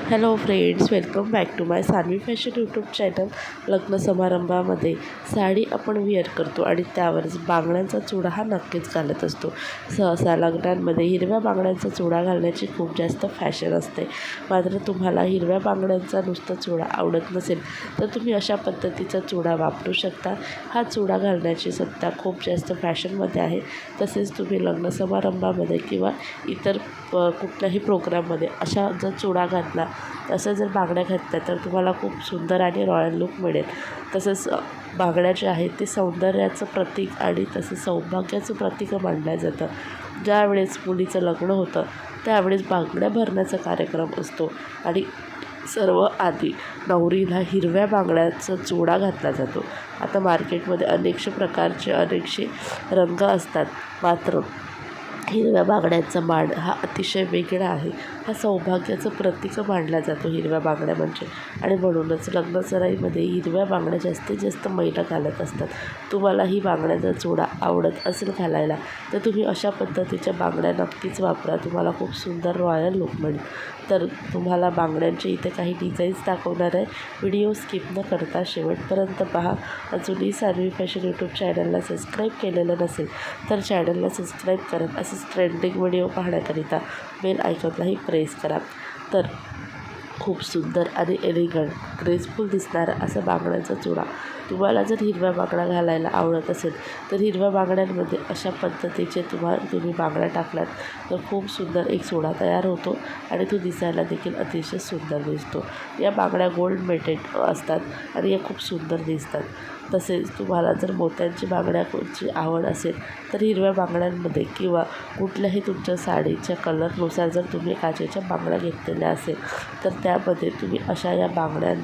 Hello friends, welcome back to my Sanvi fashion YouTube channel. लग्न समारंभामध्ये साडी आपण वेअर करतो आणि त्यावरच बांगड्यांचा चुडा हा नक्कीच घालत असतो. सहसा लग्नांमध्ये हिरव्या बांगड्यांचा चुडा घालण्याची खूप जास्त फॅशन असते. मात्र तुम्हाला हिरव्या बांगड्यांचा नुसता चुडा आवडत नसेल तर तुम्ही अशा पद्धतीचा चुडा वापरू शकता. हा चुडा घालण्याची सध्या खूप जास्त फॅशनमध्ये आहे. तसेच तुम्ही लग्न समारंभामध्ये किंवा इतर कुठल्याही प्रोग्राममध्ये अशा जर चुडा घातला, असं जर बांगड्या घातल्या तर तुम्हाला खूप सुंदर आणि रॉयल लुक मिळेल. तसंच बांगड्या ज्या आहेत ते सौंदर्याचं प्रतीक आणि तसं सौभाग्याचं प्रतीक मानलं जातं. ज्यावेळेस मुलीचं लग्न होतं त्यावेळेस बांगड्या भरण्याचा कार्यक्रम असतो आणि सर्व आधी नवरीला हिरव्या बांगड्याचा चुडा घातला जातो. आता मार्केटमध्ये अनेकशे प्रकारचे अनेकशे रंग असतात, मात्र हिरव्या बांगड्यांचा मान हा अतिशय वेगळा आहे. हा सौभाग्याचं प्रतीक मानला जातो हिरव्या बांगड्या म्हणजे, आणि म्हणूनच लग्नसराईमध्ये हिरव्या बांगड्या जास्तीत जास्त महिला घालत असतात. तुम्हाला ही बांगड्यांचा चुडा आवडत असेल घालायला तर तुम्ही अशा पद्धतीच्या बांगड्या नक्कीच वापरा. तुम्हाला खूप सुंदर रॉयल लुक मिळेल. तर तुम्हाला बांगड्यांचे इथे काही डिझाईन्स दाखवणार आहे. व्हिडिओ स्किप न करता शेवटपर्यंत पहा. अजूनही सानवी फॅशन यूट्यूब चॅनलला सबस्क्राईब केलेलं नसेल तर चॅनलला सबस्क्राईब करत असंच ट्रेंडिंग व्हिडिओ पाहण्याकरिता बेल आयकॉनलाही प्रेस करा. तर खूप सुंदर आणि एलिगंट ग्रेसफुल दिसणारा असा बांगड्यांचा चुडा. तुम्हाला जर हिरव्या बांगड्या घालायला आवडत असेल तर हिरव्या बांगड्यांमध्ये अशा पद्धतीचे तुम्ही बांगड्या टाकल्यात तर खूप सुंदर एक चुडा तयार होतो आणि तो दिसायला देखील अतिशय सुंदर दिसतो. या बांगड्या गोल्ड मेटेड असतात आणि या खूप सुंदर दिसतात. तसेच तुम्हाला जर मोत्यांची बांगड्याची आवड असेल तर हिरव्या बांगड्यांमध्ये किंवा कुठल्याही तुमच्या साडीच्या कलरनुसार जर तुम्ही काचेच्या बांगड्या घेतलेल्या असेल तर त्यामध्ये तुम्ही अशा या बांगड्या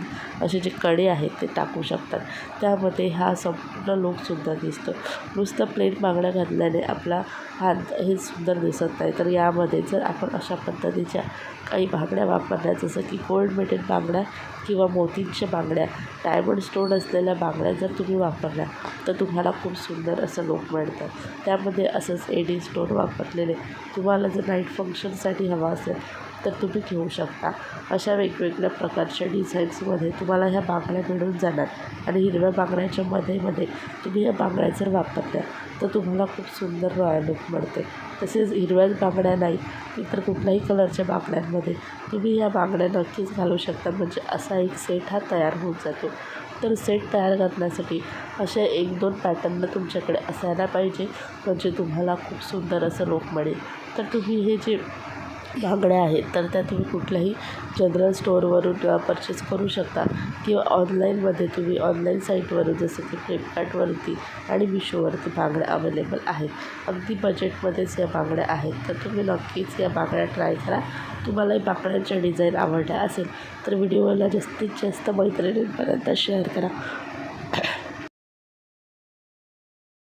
असे जे कडे आहेत ते टाकू शकतात. त्यामध्ये हा संपूर्ण लूक सुंदर दिसतो. नुसतं प्लेन बांगड्या घातल्याने आपला हात हे सुंदर दिसत नाही, तर यामध्ये जर आपण अशा पद्धतीच्या काही बांगड्या वापरल्या, जसं की गोल्ड मेटेड बांगड्या किंवा मोतीच्या बांगड्या, डायमंड स्टोन असलेल्या बांगड्या जर तुम्ही वापरल्या तर तुम्हाला खूप सुंदर असं लूक मिळतं. त्यामध्ये असंच एडी स्टोन वापरलेले तुम्हाला जर नाईट फंक्शनसाठी हवा असेल तर तुम्ही घेऊ शकता. अशा वेगवेगळ्या प्रकारच्या डिझाईन्समध्ये तुम्हाला ह्या बांगड्या मिळून जाणार आणि हिरव्या बांगड्याच्या मध्ये तुम्ही या बांगड्या जर वापरल्या तर तुम्हाला खूप सुंदर रॉयल लुक मिळते. तसेच हिरव्याच बांगड्या नाही तर कुठल्याही कलरच्या बांगड्यांमध्ये तुम्ही या बांगड्या नक्कीच घालू शकता. म्हणजे असा एक सेट हा तयार होऊन जातो. तर सेट तयार करण्यासाठी असे 1-2 पॅटर्न तुमच्याकडे असायला पाहिजे, म्हणजे तुम्हाला खूप सुंदर असं लुक मिळेल. तर तुम्ही हे जे बांगड्या आहेत तर त्या तुम्ही कुठल्याही जनरल स्टोअरवरून परचेस करू शकता किंवा ऑनलाईनमध्ये तुम्ही ऑनलाईन साईटवरून जसं की फ्लिपकार्टवरती आणि मिशोवरती बांगड्या अवेलेबल आहेत. अगदी बजेटमध्येच या बांगड्या आहेत, तर तुम्ही नक्कीच या बांगड्या ट्राय करा. तुम्हाला या बांगड्यांच्या डिझाईन आवडल्या असेल तर व्हिडिओला जास्तीत जास्त मैत्रिणींपर्यंत शेअर करा.